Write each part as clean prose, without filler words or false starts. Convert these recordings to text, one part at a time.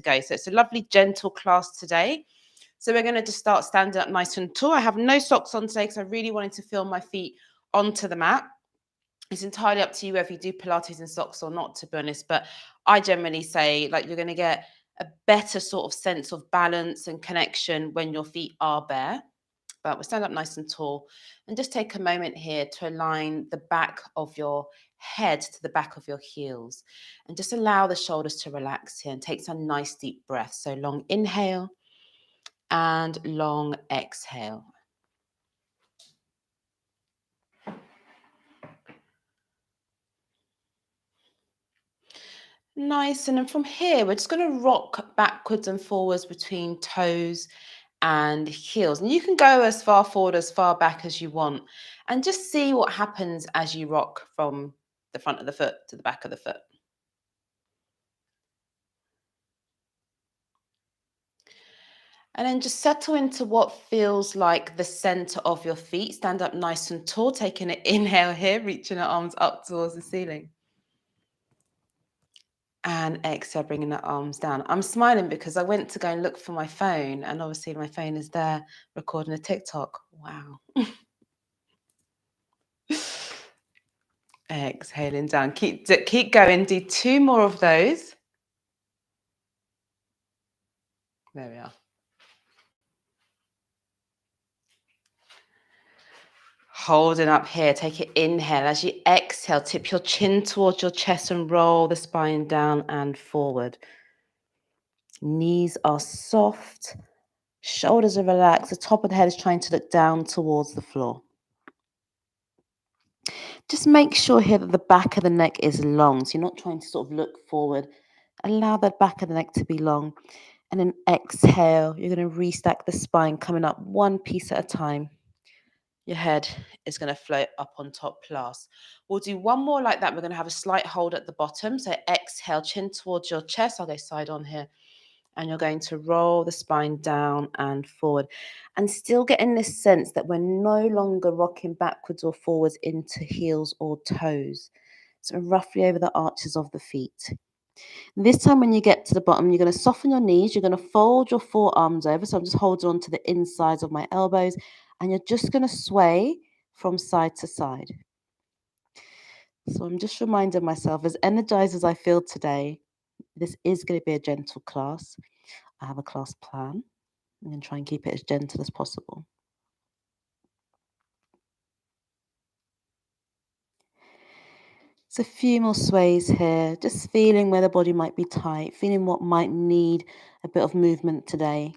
go. So it's a lovely, gentle class today. So we're going to just start standing up nice and tall. I have no socks on today because I really wanted to feel my feet onto the mat. It's entirely up to you whether you do Pilates in socks or not, to be honest. But I generally say, like, you're going to get a better sort of sense of balance and connection when your feet are bare. But we'll stand up nice and tall and just take a moment here to align the back of your head to the back of your heels and just allow the shoulders to relax here and take some nice deep breaths. So long inhale and long exhale. Nice. And then from here, we're just going to rock backwards and forwards between toes and heels. And you can go as far forward, as far back as you want. And just see what happens as you rock from the front of the foot to the back of the foot. And then just settle into what feels like the center of your feet. Stand up nice and tall, taking an inhale here, reaching the arms up towards the ceiling. And exhale, bringing the arms down. I'm smiling because I went to go and look for my phone, and obviously my phone is there recording a TikTok. Wow. Exhaling down. Keep going. Do 2 more of those. There we are. Holding up here. Take an inhale. As you exhale, tip your chin towards your chest and roll the spine down and forward. Knees are soft. Shoulders are relaxed. The top of the head is trying to look down towards the floor. Just make sure here that the back of the neck is long. So you're not trying to sort of look forward. Allow that back of the neck to be long. And then exhale. You're going to restack the spine, coming up one piece at a time. Your head is going to float up on top last. We'll do one more like that. We're going to have a slight hold at the bottom. So exhale, chin towards your chest. I'll go side on here. And you're going to roll the spine down and forward. And still getting this sense that we're no longer rocking backwards or forwards into heels or toes. So roughly over the arches of the feet. This time when you get to the bottom, you're going to soften your knees. You're going to fold your forearms over. So I'm just holding on to the insides of my elbows. And you're just going to sway from side to side. So I'm just reminding myself, as energized as I feel today, this is going to be a gentle class. I have a class plan. I'm going to try and keep it as gentle as possible. So a few more sways here, just feeling where the body might be tight, feeling what might need a bit of movement today.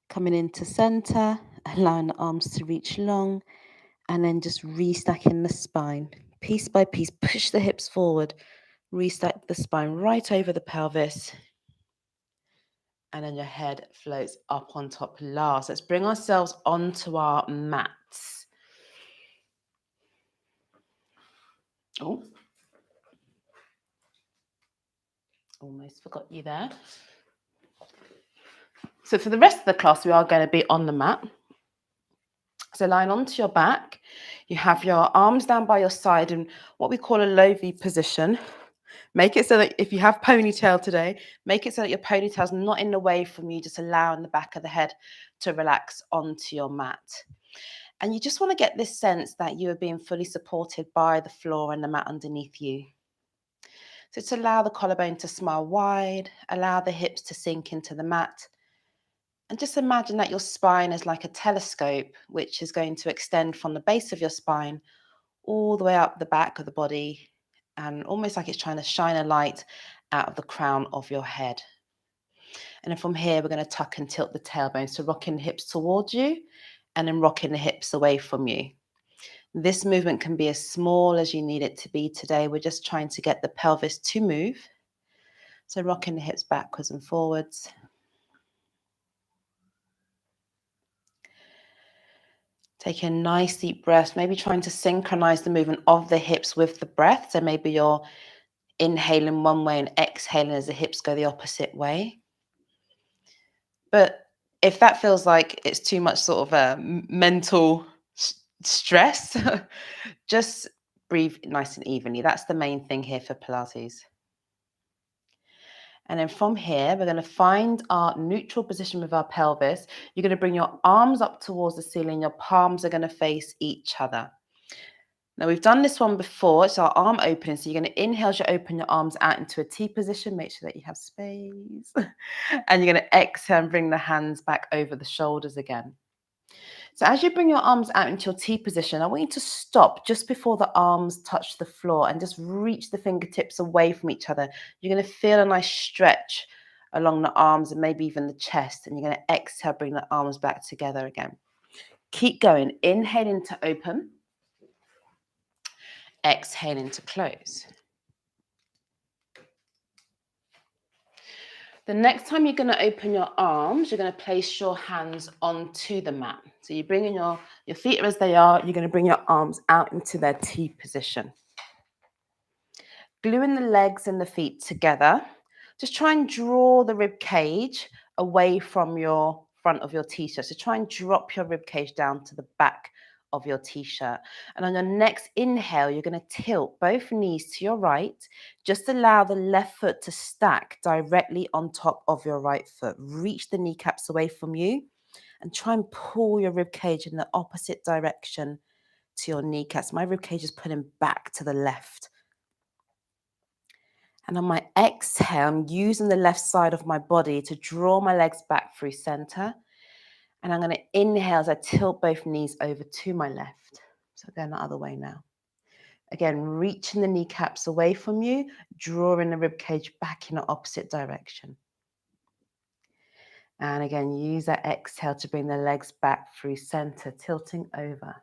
Coming into center, allowing the arms to reach long, and then just restacking the spine. Piece by piece, push the hips forward, restack the spine right over the pelvis. And then your head floats up on top last. Let's bring ourselves onto our mats. Oh, almost forgot you there. So for the rest of the class, we are going to be on the mat. So lying onto your back, you have your arms down by your side in what we call a low V position. Make it so that if you have ponytail today, make it so that your ponytail's not in the way from you, just allowing the back of the head to relax onto your mat. And you just want to get this sense that you are being fully supported by the floor and the mat underneath you. So to allow the collarbone to smile wide, allow the hips to sink into the mat. And just imagine that your spine is like a telescope, which is going to extend from the base of your spine all the way up the back of the body, and almost like it's trying to shine a light out of the crown of your head. And then from here, we're going to tuck and tilt the tailbone. So rocking the hips towards you and then rocking the hips away from you. This movement can be as small as you need it to be today. We're just trying to get the pelvis to move. So rocking the hips backwards and forwards. Take a nice deep breath, maybe trying to synchronize the movement of the hips with the breath. So maybe you're inhaling one way and exhaling as the hips go the opposite way. But if that feels like it's too much sort of a mental stress, just breathe nice and evenly. That's the main thing here for Pilates. And then from here, we're going to find our neutral position with our pelvis. You're going to bring your arms up towards the ceiling. Your palms are going to face each other. Now, we've done this one before. It's our arm opening. So you're going to inhale as you open your arms out into a T position. Make sure that you have space. And you're going to exhale and bring the hands back over the shoulders again. So as you bring your arms out into your T position, I want you to stop just before the arms touch the floor and just reach the fingertips away from each other. You're going to feel a nice stretch along the arms and maybe even the chest. And you're going to exhale, bring the arms back together again. Keep going. Inhaling to open. Exhaling to close. The next time you're going to open your arms, you're going to place your hands onto the mat. So you're bringing your feet are as they are. You're going to bring your arms out into their T position. Gluing the legs and the feet together. Just try and draw the rib cage away from your front of your t-shirt. So try and drop your rib cage down to the back of your t-shirt. And on your next inhale, you're going to tilt both knees to your right. Just allow the left foot to stack directly on top of your right foot. Reach the kneecaps away from you and try and pull your rib cage in the opposite direction to your kneecaps. My rib cage is pulling back to the left. And on my exhale, I'm using the left side of my body to draw my legs back through center. And I'm going to inhale as I tilt both knees over to my left. So going the other way now. Again, reaching the kneecaps away from you, drawing the rib cage back in the opposite direction. And again, use that exhale to bring the legs back through center, tilting over.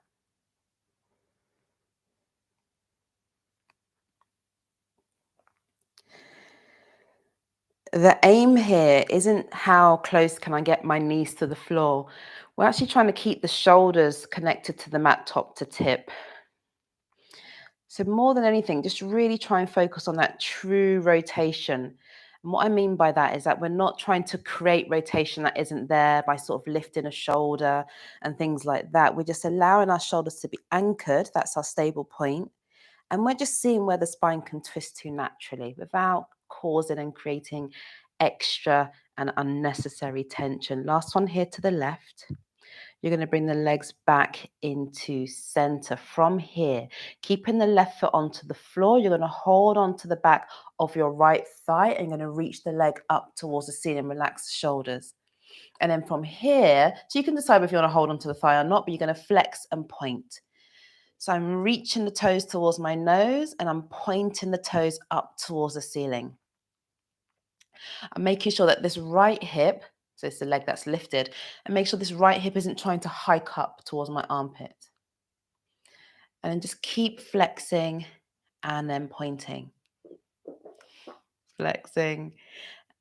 The aim here isn't how close can I get my knees to the floor. We're actually trying to keep the shoulders connected to the mat top to tip. So more than anything, just really try and focus on that true rotation. And what I mean by that is that we're not trying to create rotation that isn't there by sort of lifting a shoulder and things like that. We're just allowing our shoulders to be anchored. That's our stable point. And we're just seeing where the spine can twist to naturally without causing and creating extra and unnecessary tension. Last one here to the left. You're going to bring the legs back into center from here. Keeping the left foot onto the floor, you're going to hold onto the back of your right thigh and you're going to reach the leg up towards the ceiling, relax the shoulders. And then from here, so you can decide if you want to hold onto the thigh or not, but you're going to flex and point. So I'm reaching the toes towards my nose and I'm pointing the toes up towards the ceiling. I'm making sure that this right hip, so it's the leg that's lifted, and make sure this right hip isn't trying to hike up towards my armpit. And then just keep flexing and then pointing. Flexing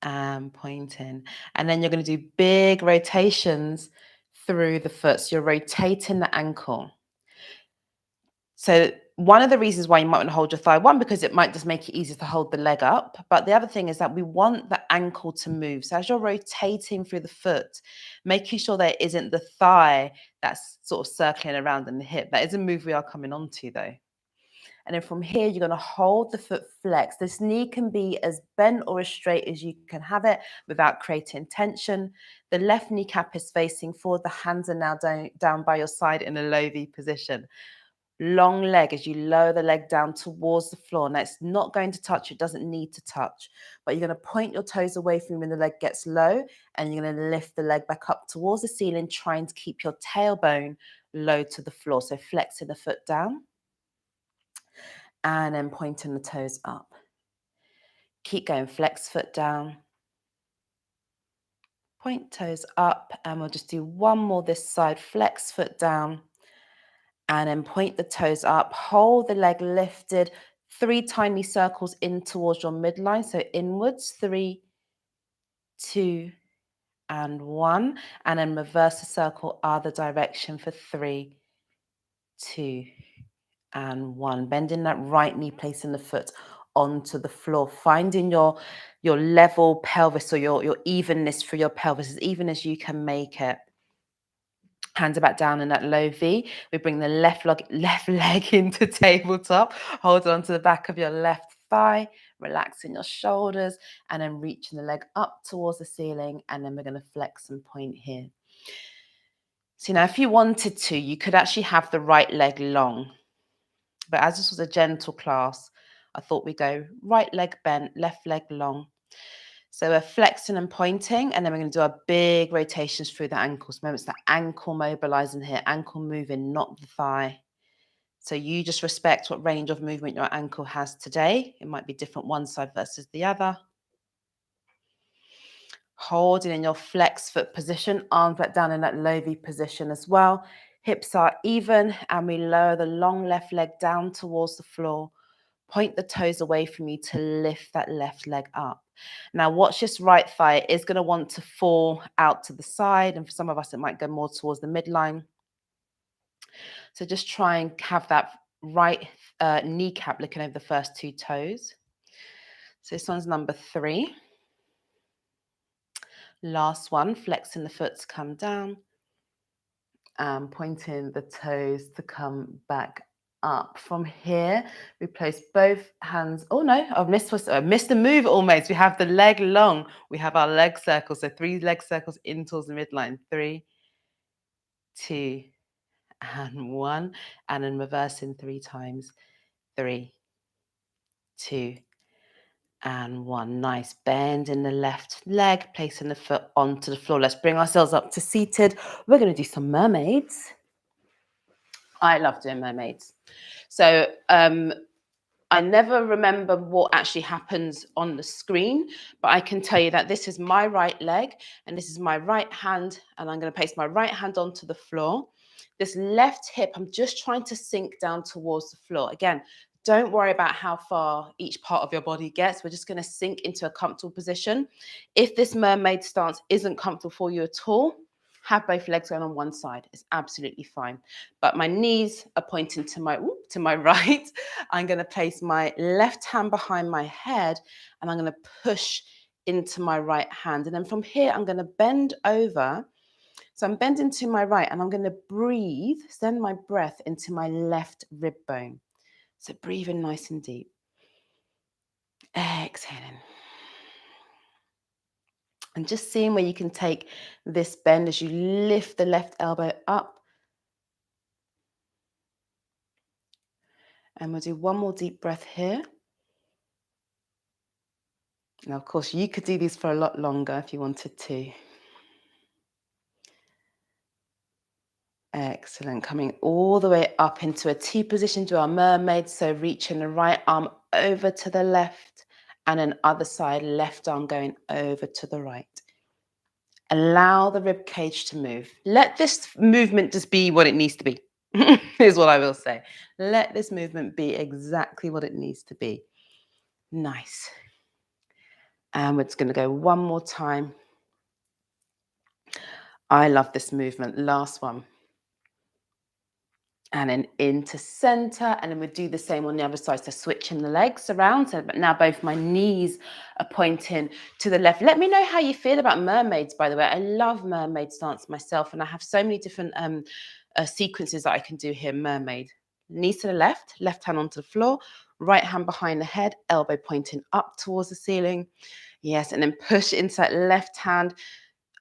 and pointing. And then you're going to do big rotations through the foot. So you're rotating the ankle. So one of the reasons why you might want to hold your thigh, one, because it might just make it easier to hold the leg up. But the other thing is that we want the ankle to move. So as you're rotating through the foot, making sure that it isn't the thigh that's sort of circling around in the hip. That is a move we are coming on to though. And then from here, you're going to hold the foot flexed. This knee can be as bent or as straight as you can have it without creating tension. The left kneecap is facing forward. The hands are now down by your side in a low V position. Long leg as you lower the leg down towards the floor. Now, it's not going to touch. It doesn't need to touch. But you're going to point your toes away from you when the leg gets low. And you're going to lift the leg back up towards the ceiling, trying to keep your tailbone low to the floor. So flexing the foot down. And then pointing the toes up. Keep going. Flex foot down. Point toes up. And we'll just do one more this side. Flex foot down. And then point the toes up, hold the leg lifted, 3 tiny circles in towards your midline. So inwards, 3, 2, and 1. And then reverse the circle other direction for 3, 2, and 1. Bending that right knee, placing the foot onto the floor, finding your level pelvis or your evenness for your pelvis, as even as you can make it. Hands are back down in that low V. We bring the left leg into tabletop. Hold on to the back of your left thigh. relaxing your shoulders, and then reaching the leg up towards the ceiling, and then we're going to flex and point here. So now if you wanted to, you could actually have the right leg long, but as this was a gentle class, I thought we'd go right leg bent, left leg long. So we're flexing and pointing, and then we're going to do our big rotations through the ankles. Remember, it's the ankle mobilizing here, ankle moving, not the thigh. So you just respect what range of movement your ankle has today. It might be different one side versus the other. Holding in your flex foot position, arms back down in that low V position as well. Hips are even, and we lower the long left leg down towards the floor. Point the toes away from you to lift that left leg up. Now watch this right thigh. It is going to want to fall out to the side, and for some of us it might go more towards the midline. So just try and have that right kneecap looking over the first two toes. So this one's number 3. Last one, flexing the foot to come down and pointing the toes to come back up. From here, we place both hands. Oh no, I missed the move almost. We have the leg long. We have our leg circles. So 3 leg circles in towards the midline. 3, 2, and 1. And then reversing 3 times. 3, 2, and 1. Nice. Bend in the left leg, placing the foot onto the floor. Let's bring ourselves up to seated. We're going to do some mermaids. I love doing mermaids. So I never remember what actually happens on the screen, but I can tell you that this is my right leg and this is my right hand, and I'm going to place my right hand onto the floor. This left hip, I'm just trying to sink down towards the floor. Again, don't worry about how far each part of your body gets. We're just going to sink into a comfortable position. If this mermaid stance isn't comfortable for you at all, have both legs going on one side. It's absolutely fine. But my knees are pointing to my right. I'm going to place my left hand behind my head and I'm going to push into my right hand. And then from here, I'm going to bend over. So I'm bending to my right and I'm going to breathe, send my breath into my left rib bone. So breathe in nice and deep. Exhaling. And just seeing where you can take this bend as you lift the left elbow up. And we'll do one more deep breath here. Now, of course, you could do these for a lot longer if you wanted to. Excellent. Coming all the way up into a T position to our mermaid. So reaching the right arm over to the left and then other side, left arm going over to the right. Allow the rib cage to move. Let this movement just be what it needs to be, is what I will say. Let this movement be exactly what it needs to be. Nice. And we're just going to go one more time. I love this movement. Last one. And then into center, and then we'll do the same on the other side. So switching the legs around. So now both my knees are pointing to the left. Let me know how you feel about mermaids, by the way. I love mermaid stance myself, and I have so many different sequences that I can do here. Mermaid. Knees to the left hand onto the floor, right hand behind the head, elbow pointing up towards the ceiling. Yes, and then push into that left hand,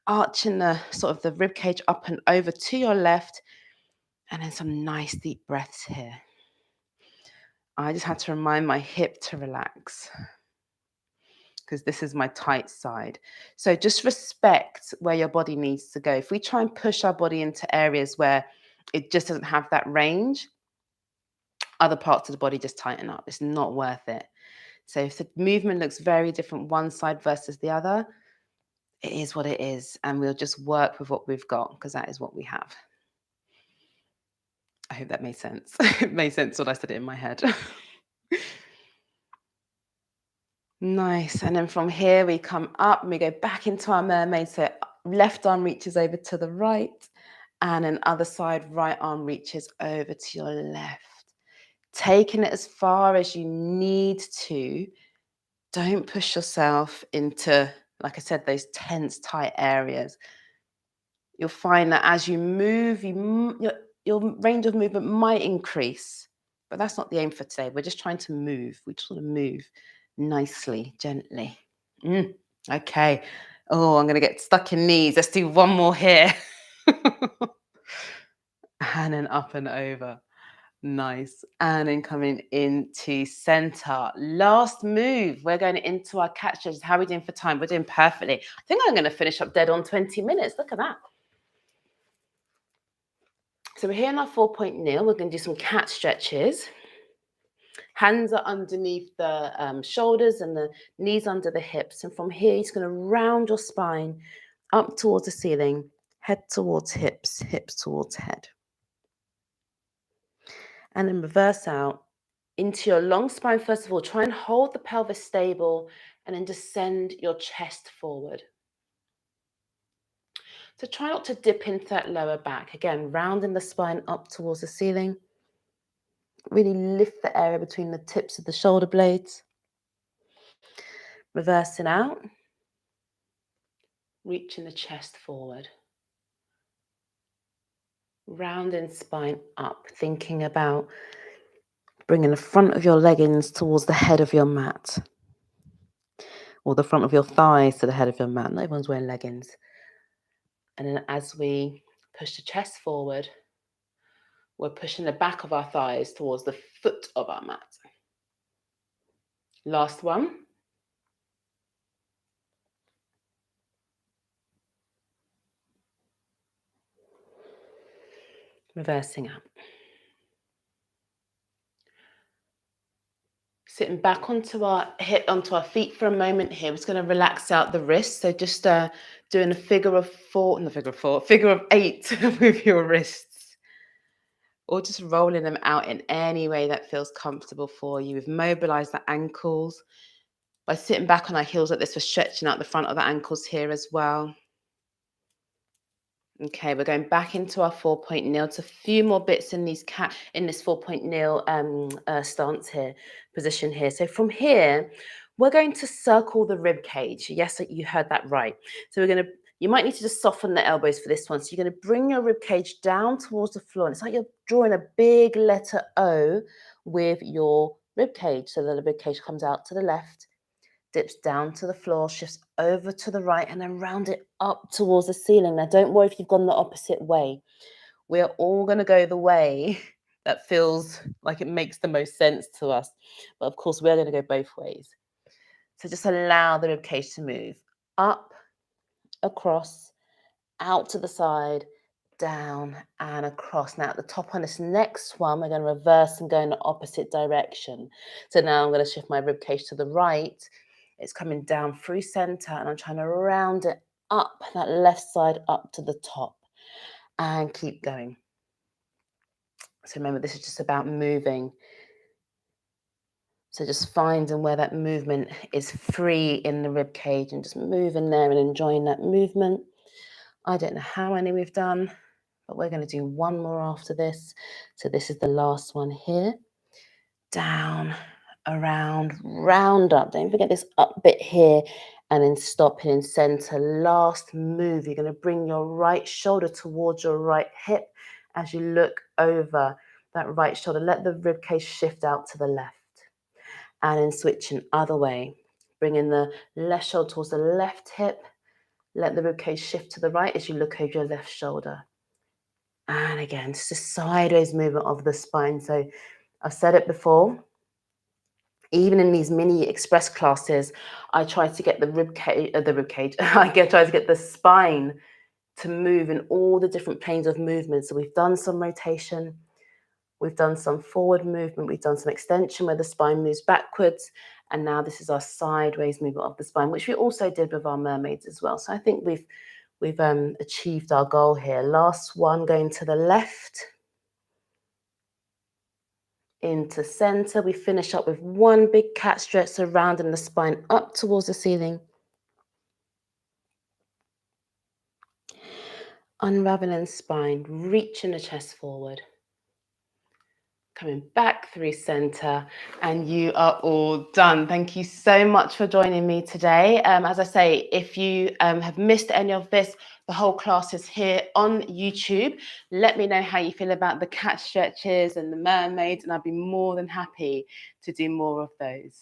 arching the sort of the rib cage up and over to your left. And then some nice deep breaths here. I just had to remind my hip to relax because this is my tight side. So just respect where your body needs to go. If we try and push our body into areas where it just doesn't have that range, other parts of the body just tighten up. It's not worth it. So if the movement looks very different one side versus the other, it is what it is. And we'll just work with what we've got because that is what we have. I hope that made sense. It made sense when I said it in my head. Nice. And then from here, we come up and we go back into our mermaid. So left arm reaches over to the right. And then other side, right arm reaches over to your left. Taking it as far as you need to. Don't push yourself into, like I said, those tense, tight areas. You'll find that as you move, your range of movement might increase, but that's not the aim for today. We're just trying to move. We just want to move. nicely, gently. Okay. Oh, I'm going to get stuck in knees. Let's do one more here. And then up and over. Nice. And then coming into center. Last move. We're going into our catch stretches. How are we doing for time? We're doing perfectly. I think I'm going to finish up dead on 20 minutes. Look at that. So we're here in our 4-point kneel. We're going to do some cat stretches. Hands are underneath the shoulders and the knees under the hips. And from here, you're just going to round your spine up towards the ceiling, head towards hips, hips towards head. And then reverse out into your long spine. First of all, try and hold the pelvis stable and then just send your chest forward. So try not to dip into that lower back. Again, rounding the spine up towards the ceiling. Really lift the area between the tips of the shoulder blades. Reversing out. Reaching the chest forward. Rounding spine up, thinking about bringing the front of your leggings towards the head of your mat. Or the front of your thighs to the head of your mat. Not everyone's wearing leggings. And then as we push the chest forward, we're pushing the back of our thighs towards the foot of our mat. Last one. Reversing out. Sitting back onto our feet for a moment here. We're just going to relax out the wrists. So just doing a figure of 8 with your wrists. Or just rolling them out in any way that feels comfortable for you. We've mobilized the ankles. By sitting back on our heels like this, we're stretching out the front of the ankles here as well. Okay, we're going back into our 4-point kneel. It's a few more bits in this 4-point kneel stance here, position here. So from here, we're going to circle the rib cage. Yes, you heard that right. So you might need to just soften the elbows for this one. So you're going to bring your rib cage down towards the floor. And it's like you're drawing a big letter O with your rib cage. So the rib cage comes out to the left, dips down to the floor, shifts over to the right, and then round it up towards the ceiling. Now, don't worry if you've gone the opposite way. We're all going to go the way that feels like it makes the most sense to us. But of course, we're going to go both ways. So just allow the ribcage to move up, across, out to the side, down and across. Now at the top on this next one, we're going to reverse and go in the opposite direction. So now I'm going to shift my ribcage to the right. It's coming down through center and I'm trying to round it up, that left side up to the top and keep going. So remember, this is just about moving. So just finding where that movement is free in the rib cage and just moving there and enjoying that movement. I don't know how many we've done, but we're going to do one more after this. So this is the last one here. Down, around, round up. Don't forget this up bit here and then stopping in center. Last move. You're going to bring your right shoulder towards your right hip as you look over that right shoulder. Let the rib cage shift out to the left. And then switching other way. Bringing the left shoulder towards the left hip. Let the ribcage shift to the right as you look over your left shoulder. And again, just a sideways movement of the spine. So I've said it before. Even in these mini express classes, I try to get try to get the spine to move in all the different planes of movement. So we've done some rotation. We've done some forward movement. We've done some extension where the spine moves backwards. And now this is our sideways movement of the spine, which we also did with our mermaids as well. So I think we've achieved our goal here. Last one, going to the left. Into center. We finish up with one big cat stretch, so rounding the spine up towards the ceiling. Unraveling spine, reaching the chest forward. Coming back through center, and you are all done. Thank you so much for joining me today. As I say, if you have missed any of this, the whole class is here on YouTube. Let me know how you feel about the cat stretches and the mermaids, and I'd be more than happy to do more of those.